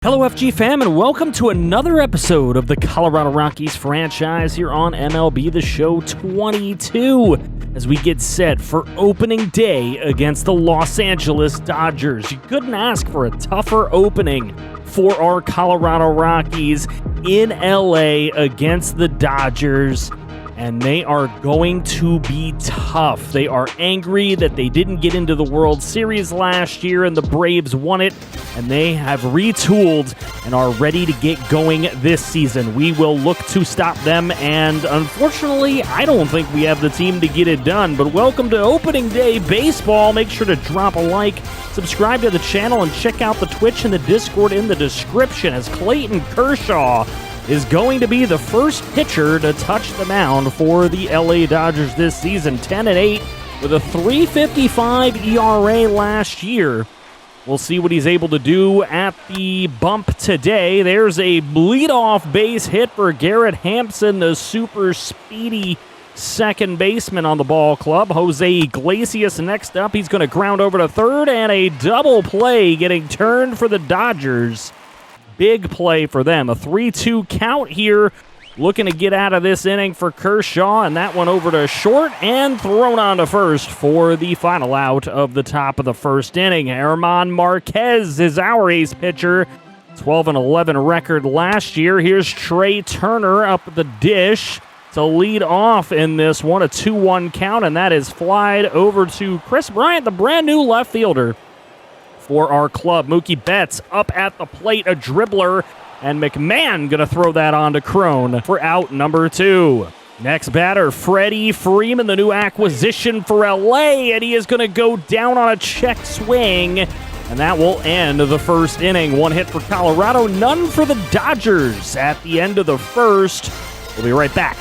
Hello, FG fam, and welcome to another episode of the Colorado Rockies Franchise here on MLB the Show 22 as we get set for opening day against the Los Angeles Dodgers. You couldn't ask for a tougher opening for our Colorado Rockies in LA against the Dodgers, and they are going to be tough. They are angry that they didn't get into the World Series last year and the Braves won it, and they have retooled and are ready to get going this season. We will look to stop them, and unfortunately, I don't think we have the team to get it done. But welcome to opening day baseball. Make sure to drop a like, subscribe to the channel, and check out the Twitch and the Discord in the description, as Clayton Kershaw is going to be the first pitcher to touch the mound for the LA Dodgers this season. 10-8 with a .355 ERA last year. We'll see what he's able to do at the bump today. There's a leadoff base hit for Garrett Hampson, the super speedy second baseman on the ball club. Jose Iglesias next up. He's going to ground over to third, and a double play getting turned for the Dodgers. Big play for them. A 3-2 count here. Looking to get out of this inning for Kershaw, and that one over to short and thrown on to first for the final out of the top of the first inning. German Marquez is our ace pitcher. 12-11 record last year. Here's Trey Turner up at the dish to lead off in this one. A 2-1 count, and that is flied over to Chris Bryant, the brand new left fielder for our club. Mookie Betts up at the plate, a dribbler, and McMahon going to throw that on to Crone for out number 2. Next batter, Freddie Freeman, the new acquisition for LA, and he is going to go down on a check swing, and that will end the first inning. One hit for Colorado, none for the Dodgers at the end of the first. We'll be right back.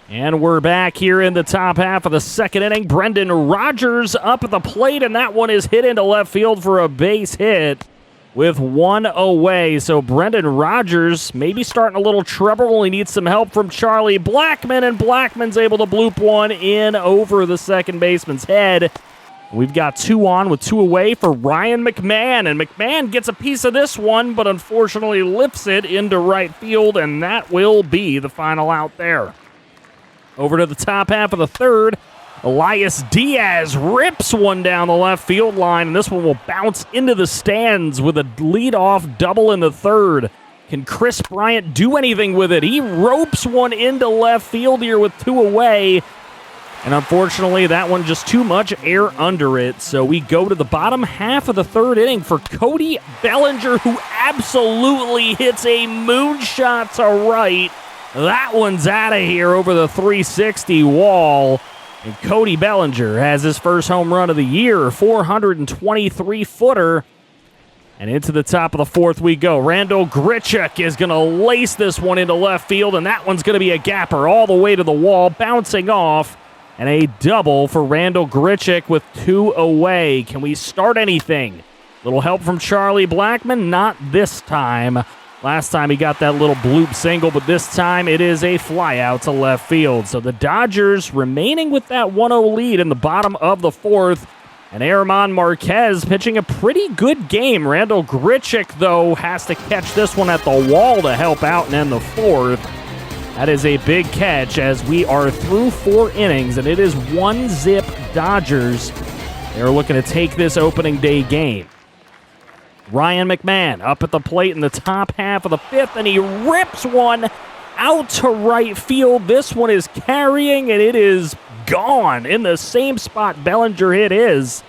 And we're back here in the top half of the second inning. Brendan Rodgers up at the plate, and that one is hit into left field for a base hit with one away. So Brendan Rodgers maybe starting a little trouble. He needs some help from Charlie Blackmon, and Blackmon's able to bloop one in over the second baseman's head. We've got 2 on with 2 away for Ryan McMahon, and McMahon gets a piece of this one, but unfortunately lifts it into right field, and that will be the final out there. Over to the top half of the third, Elias Diaz rips one down the left field line, and this one will bounce into the stands with a leadoff double in the third. Can Chris Bryant do anything with it? He ropes one into left field here with 2 away, and unfortunately that one just too much air under it. So we go to the bottom half of the third inning for Cody Bellinger, who absolutely hits a moonshot to right. That one's out of here over the 360 wall. And Cody Bellinger has his first home run of the year, 423-footer. And into the top of the fourth we go. Randall Grichuk is going to lace this one into left field, and that one's going to be a gapper all the way to the wall, bouncing off. And a double for Randall Grichuk with 2 away. Can we start anything? Little help from Charlie Blackmon? Not this time. Last time he got that little bloop single, but this time it is a fly out to left field. So the Dodgers remaining with that 1-0 lead in the bottom of the fourth. And German Marquez pitching a pretty good game. Randall Grichuk, though, has to catch this one at the wall to help out and end the fourth. That is a big catch as we are through 4 innings, and it is 1-0 Dodgers. They're looking to take this opening day game. Ryan McMahon up at the plate in the top half of the fifth, and he rips one out to right field. This one is carrying, and it is gone in the same spot Bellinger hit his.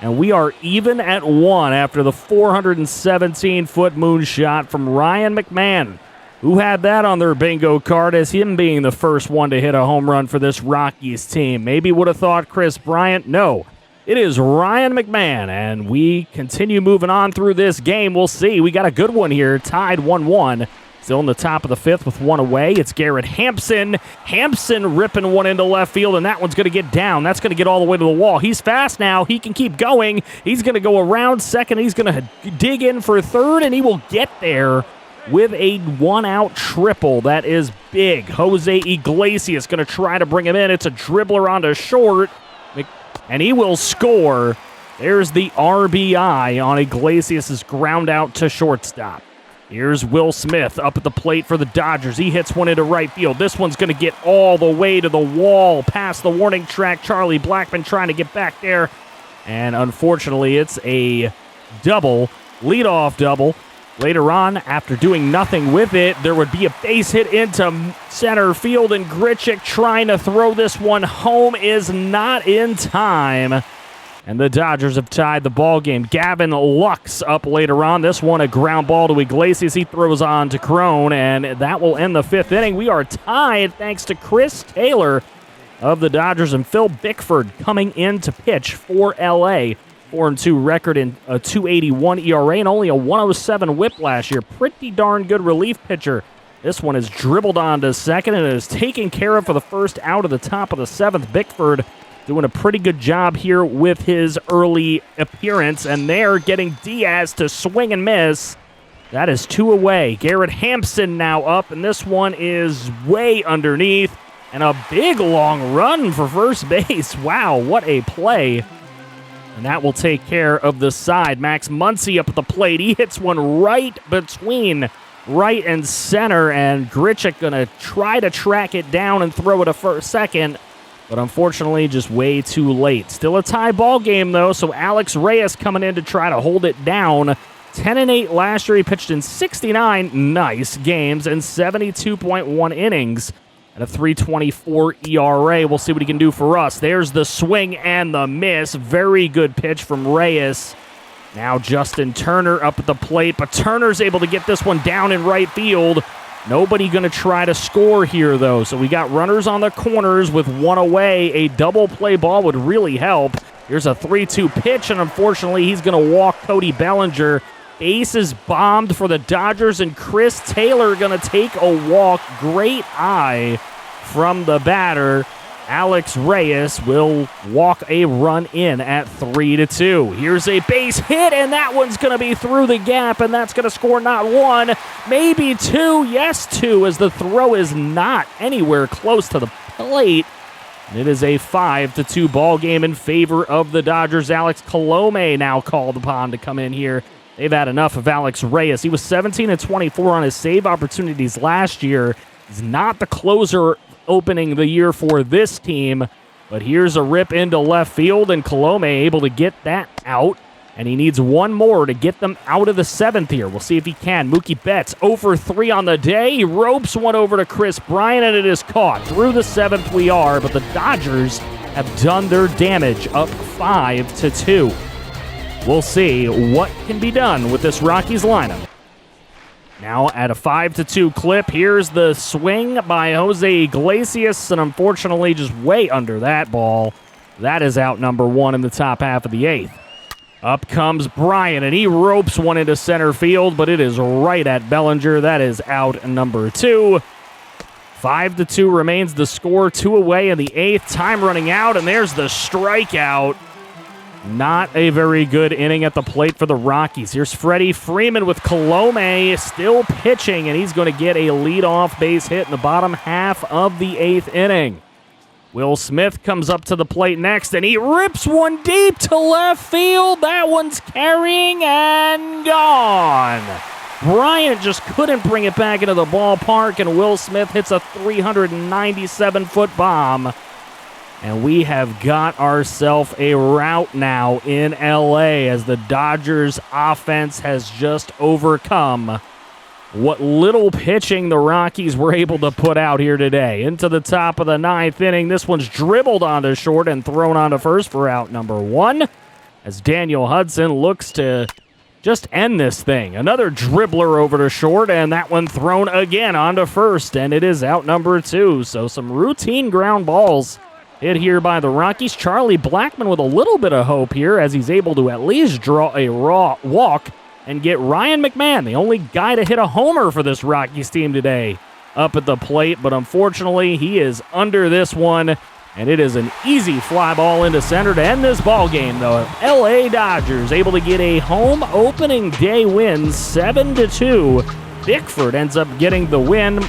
And we are even at 1 after the 417-foot moonshot from Ryan McMahon. Who had that on their bingo card as him being the first one to hit a home run for this Rockies team? Maybe would have thought Chris Bryant. No. It is Ryan McMahon, and we continue moving on through this game. We'll see. We got a good one here, tied 1-1. Still in the top of the fifth with 1 away. It's Garrett Hampson. Hampson ripping one into left field, and that one's going to get down. That's going to get all the way to the wall. He's fast now. He can keep going. He's going to go around second. He's going to dig in for third, and he will get there with a 1-out triple. That is big. Jose Iglesias going to try to bring him in. It's a dribbler onto short, and he will score There's the RBI on Iglesias' ground out to shortstop. Here's Will Smith up at the plate for the Dodgers. He hits one into right field. This one's going to get all the way to the wall, past the warning track. Charlie Blackmon trying to get back there. And unfortunately, it's a double, leadoff double. Later on, after doing nothing with it, there would be a base hit into center field, and Grichuk trying to throw this one home is not in time. And the Dodgers have tied the ball game. Gavin Lux up later on. This one a ground ball to Iglesias. He throws on to Crone, and that will end the fifth inning. We are tied thanks to Chris Taylor of the Dodgers and Phil Bickford coming in to pitch for L.A. 4-2 record in a 2.81 ERA and only a 1.07 whip last year. Pretty darn good relief pitcher. This one is dribbled on to second and is taken care of for the first out of the top of the seventh. Bickford doing a pretty good job here with his early appearance, and they're getting Diaz to swing and miss. That is two away. Garrett Hampson now up, and this one is way underneath, and a big long run for first base. Wow, what a play. And that will take care of the side. Max Muncy up at the plate. He hits one right between right and center, and Grichuk going to try to track it down and throw it a second. But unfortunately, just way too late. Still a tie ball game, though, so Alex Reyes coming in to try to hold it down. 10-8 last year. He pitched in 69 nice games and 72.1 innings at a 3.24 ERA. We'll see what he can do for us. There's the swing and the miss. Very good pitch from Reyes. Now Justin Turner up at the plate, but Turner's able to get this one down in right field. Nobody going to try to score here, though. So we got runners on the corners with one away. A double play ball would really help. Here's a 3-2 pitch, and unfortunately, he's going to walk Cody Bellinger. Base is bombed for the Dodgers, and Chris Taylor going to take a walk. Great eye from the batter. Alex Reyes will walk a run in at 3-2. Here's a base hit, and that one's going to be through the gap, and that's going to score not one, maybe two. Yes, two, as the throw is not anywhere close to the plate. And it is a 5-2 ball game in favor of the Dodgers. Alex Colome now called upon to come in here. They've had enough of Alex Reyes. He was 17-24 on his save opportunities last year. He's not the closer opening the year for this team, but here's a rip into left field, and Colome able to get that out, and he needs one more to get them out of the seventh here. We'll see if he can. Mookie Betts 0-for-3 on the day. He ropes one over to Chris Bryant, and it is caught. Through the seventh we are, but the Dodgers have done their damage, up 5-2. We'll see what can be done with this Rockies lineup. Now at a 5-2 clip, here's the swing by Jose Iglesias, and unfortunately just way under that ball. That is out number one in the top half of the eighth. Up comes Bryant, and he ropes one into center field, but it is right at Bellinger. That is out number two. 5-2 remains the score, two away in the eighth. Time running out, and there's the strikeout. Not a very good inning at the plate for the Rockies. Here's Freddie Freeman with Colome still pitching, and he's going to get a leadoff base hit in the bottom half of the eighth inning. Will Smith comes up to the plate next, and he rips one deep to left field. That one's carrying and gone. Bryant just couldn't bring it back into the ballpark, and Will Smith hits a 397-foot bomb. And we have got ourselves a rout now in L.A. as the Dodgers offense has just overcome what little pitching the Rockies were able to put out here today. Into the top of the ninth inning. This one's dribbled onto short and thrown onto first for out number one, as Daniel Hudson looks to just end this thing. Another dribbler over to short, and that one thrown again onto first, and it is out number two. So some routine ground balls hit here by the Rockies. Charlie Blackmon with a little bit of hope here, as he's able to at least draw a raw walk and get Ryan McMahon, the only guy to hit a homer for this Rockies team today, up at the plate. But unfortunately, he is under this one, and it is an easy fly ball into center to end this ball game, though. L.A. Dodgers able to get a home opening day win, 7-2. Bickford ends up getting the win.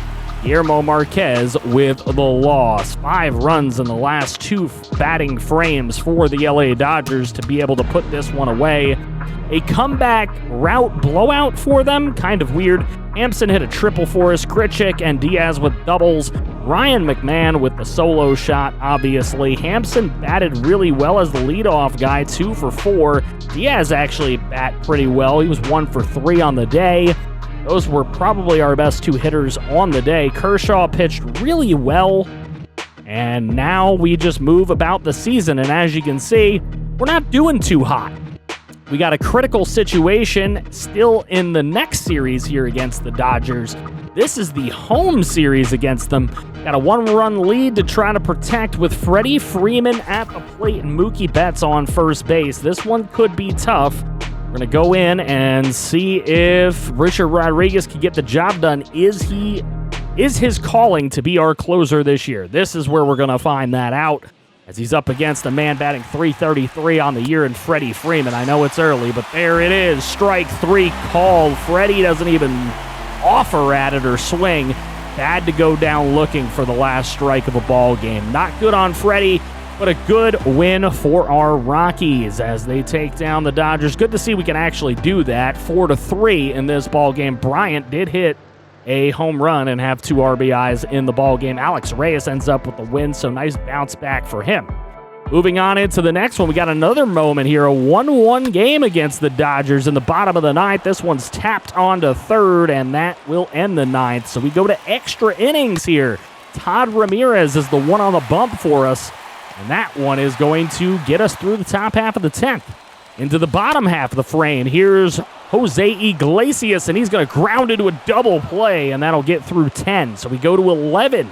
Guillermo Marquez with the loss. 5 runs in the last 2 batting frames for the LA Dodgers to be able to put this one away. A comeback route blowout for them, kind of weird. Hampson hit a triple for us, Grichuk and Diaz with doubles. Ryan McMahon with the solo shot, obviously. Hampson batted really well as the leadoff guy, 2 for 4. Diaz actually bat pretty well. He was 1 for 3 on the day. Those were probably our best 2 hitters on the day. Kershaw pitched really well. And now we just move about the season. And as you can see, we're not doing too hot. We got a critical situation still in the next series here against the Dodgers. This is the home series against them. Got a 1-run lead to try to protect with Freddie Freeman at the plate and Mookie Betts on first base. This one could be tough. We're going to go in and see if Richard Rodriguez can get the job done. Is his calling to be our closer this year? This is where we're going to find that out, as he's up against a man batting .333 on the year in Freddie Freeman. I know it's early, but there it is. Strike 3 called. Freddie doesn't even offer at it or swing. Bad to go down looking for the last strike of a ball game. Not good on Freddie, but a good win for our Rockies as they take down the Dodgers. Good to see we can actually do that. 4-3 in this ball game. Bryant did hit a home run and have 2 RBIs in the ball game. Alex Reyes ends up with the win, so nice bounce back for him. Moving on into the next one, we got another moment here. A 1-1 game against the Dodgers in the bottom of the 9th. This one's tapped onto third, and that will end the 9th. So we go to extra innings here. Todd Ramirez is the one on the bump for us, and that one is going to get us through the top half of the 10th. Into the bottom half of the frame, here's Jose Iglesias, and he's going to ground into a double play, and that'll get through 10. So we go to 11.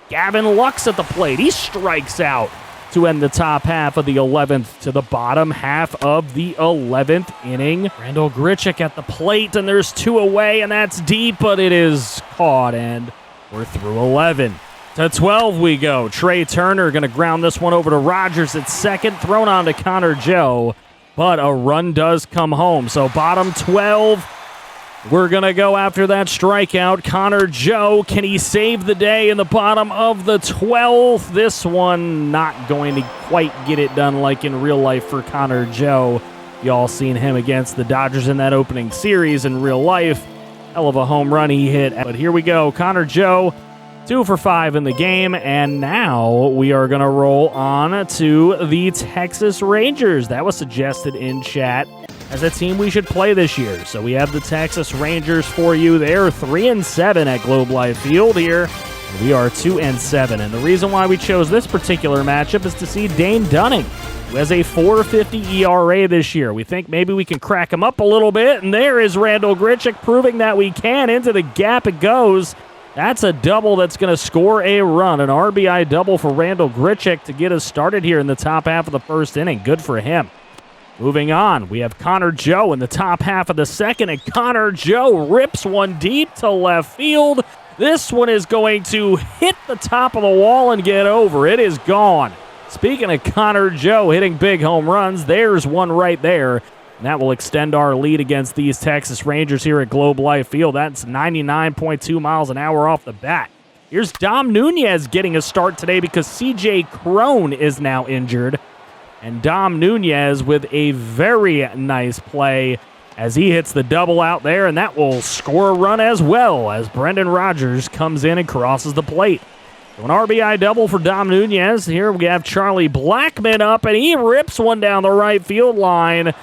Gavin Lux at the plate. He strikes out to end the top half of the 11th to the bottom half of the 11th inning. Randall Grichuk at the plate, and there's 2 away, and that's deep, but it is caught, and we're through 11. To 12 we go. Trey Turner going to ground this one over to Rogers at second, thrown on to Connor Joe, but a run does come home. So bottom 12, we're going to go after that strikeout. Connor Joe, can he save the day in the bottom of the 12th? This one not going to quite get it done like in real life for Connor Joe. Y'all seen him against the Dodgers in that opening series in real life. Hell of a home run he hit. But here we go. Connor Joe, 2 for 5 in the game, and now we are going to roll on to the Texas Rangers. That was suggested in chat as a team we should play this year. So we have the Texas Rangers for you. They're 3-7 at Globe Life Field here. We are 2-7, and the reason why we chose this particular matchup is to see Dane Dunning, who has a .450 ERA this year. We think maybe we can crack him up a little bit, and there is Randall Grichuk proving that we can. Into the gap it goes. That's a double that's going to score a run. An RBI double for Randall Grichuk to get us started here in the top half of the first inning. Good for him. Moving on, we have Connor Joe in the top half of the second, and Connor Joe rips one deep to left field. This one is going to hit the top of the wall and get over. It is gone. Speaking of Connor Joe hitting big home runs, there's one right there. And that will extend our lead against these Texas Rangers here at Globe Life Field. That's 99.2 miles an hour off the bat. Here's Dom Nunez getting a start today because C.J. Cron is now injured. And Dom Nunez with a very nice play as he hits the double out there, and that will score a run as well as Brendan Rodgers comes in and crosses the plate. So an RBI double for Dom Nunez. Here we have Charlie Blackmon up, and he rips one down the right field line.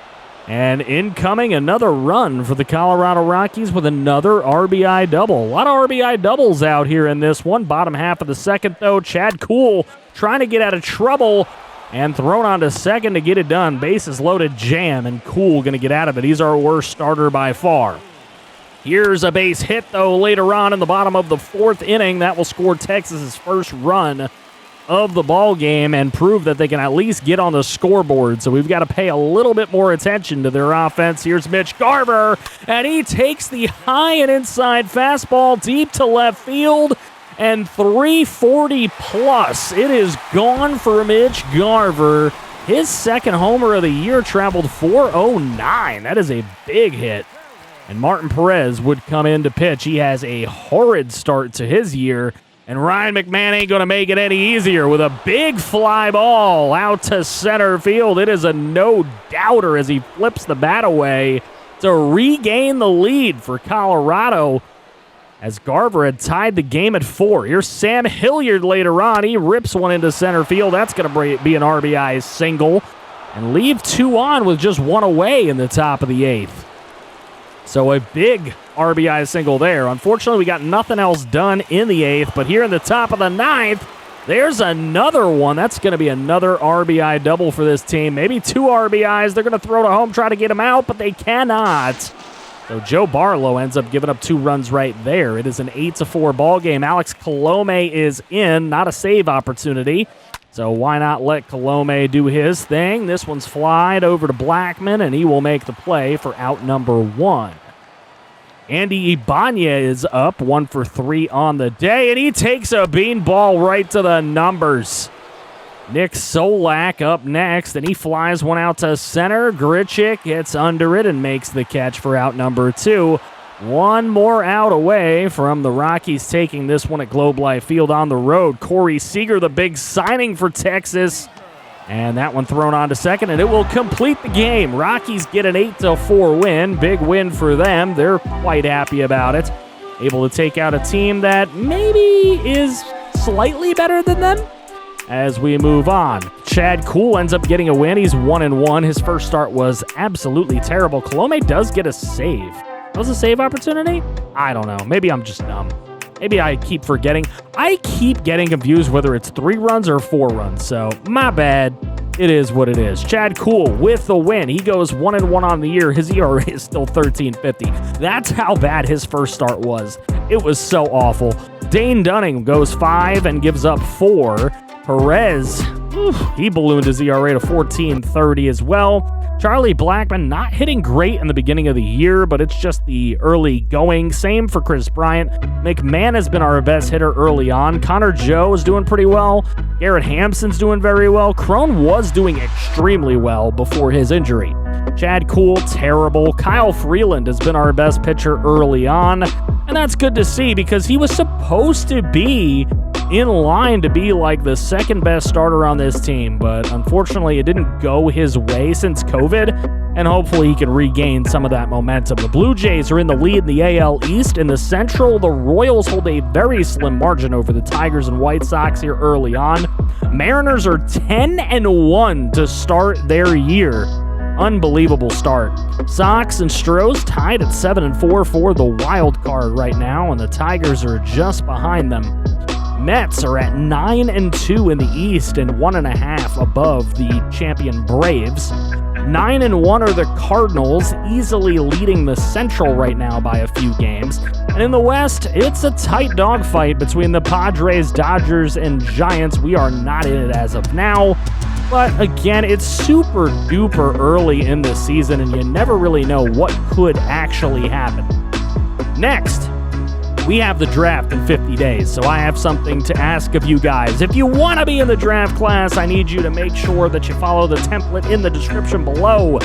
And incoming another run for the Colorado Rockies with another RBI double. A lot of RBI doubles out here in this one. Bottom half of the second, though, Chad Kuhl trying to get out of trouble and thrown on to second to get it done. Bases loaded jam, and Kuhl going to get out of it. He's our worst starter by far. Here's a base hit, though, later on in the bottom of the 4th inning. That will score Texas's first run of the ball game and prove that they can at least get on the scoreboard. So we've got to pay a little bit more attention to their offense. Here's Mitch Garver, and he takes the high and inside fastball deep to left field, and 340 plus. It is gone for Mitch Garver. His second homer of the year, traveled 409. That is a big hit. And Martin Perez would come in to pitch. He has a horrid start to his year, and Ryan McMahon ain't going to make it any easier with a big fly ball out to center field. It is a no-doubter as he flips the bat away to regain the lead for Colorado, as Garver had tied the game at 4. Here's Sam Hilliard later on. He rips one into center field. That's going to be an RBI single and leave 2 on with just 1 away in the top of the 8th. So a big RBI single there. Unfortunately, we got nothing else done in the 8th, but here in the top of the 9th, there's another one. That's going to be another RBI double for this team. Maybe 2 RBIs. They're going to throw to home, try to get him out, but they cannot. So Joe Barlow ends up giving up 2 runs right there. It is an 8-4 ball game. Alex Colome is in, not a save opportunity. So why not let Colome do his thing? This one's flied over to Blackman, and he will make the play for out number 1. Andy Ibanez is up 1 for 3 on the day, and he takes a beanball right to the numbers. Nick Solak up next, and he flies one out to center. Grichuk gets under it and makes the catch for out number 2. 1 more out away from the Rockies taking this one at Globe Life Field on the road. Corey Seager, the big signing for Texas. And that one thrown on to second, and it will complete the game. Rockies get an 8-4 win. Big win for them. They're quite happy about it. Able to take out a team that maybe is slightly better than them. As we move on, Chad Kuhl ends up getting a win. He's 1-1. His first start was absolutely terrible. Colome does get a save. That was a save opportunity? I don't know. Maybe I'm just dumb. Maybe I keep forgetting. I keep getting confused whether it's 3 runs or 4 runs, so my bad. It is what it is. Chad Kuhl with the win. He goes 1-1 on the year. His ERA is still 13.50. That's how bad his first start was. It was so awful. Dane Dunning goes 5 and gives up 4. Perez, he ballooned his ERA to 14.30 as well. Charlie Blackman not hitting great in the beginning of the year, but it's just the early going. Same for Chris Bryant. McMahon has been our best hitter early on. Connor Joe is doing pretty well. Garrett Hampson's doing very well. Crone was doing extremely well before his injury. Chad Kuhl, terrible. Kyle Freeland has been our best pitcher early on, and that's good to see because he was supposed to be in line to be like the second best starter on this team, but unfortunately it didn't go his way since COVID, and hopefully he can regain some of that momentum. The Blue Jays are in the lead in the AL East. In the Central, the Royals hold a very slim margin over the Tigers and White Sox here early on. Mariners are 10-1 to start their year. Unbelievable start. Sox and Stros tied at 7-4 for the wild card right now, and the Tigers are just behind them. Mets are at 9-2 in the East and 1.5 above the champion Braves. 9-1 are the Cardinals, easily leading the Central right now by a few games. And in the West, it's a tight dogfight between the Padres, Dodgers, and Giants. We are not in it as of now. But again, it's super duper early in the season, and you never really know what could actually happen. Next, we have the draft in 50 days, so I have something to ask of you guys. If you want to be in the draft class, I need you to make sure that you follow the template in the description below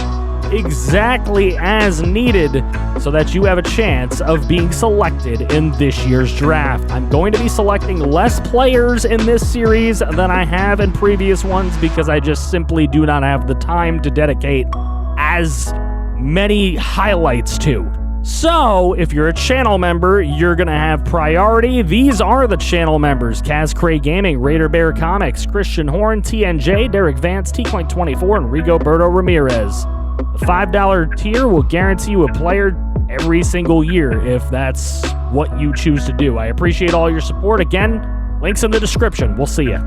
exactly as needed so that you have a chance of being selected in this year's draft. I'm going to be selecting less players in this series than I have in previous ones because I just simply do not have the time to dedicate as many highlights to. So, if you're a channel member, you're going to have priority. These are the channel members: Kaz Cray Gaming, Raider Bear Comics, Christian Horn, TNJ, Derek Vance, T-Coin24, and Rigoberto Ramirez. The $5 tier will guarantee you a player every single year if that's what you choose to do. I appreciate all your support. Again, links in the description. We'll see you.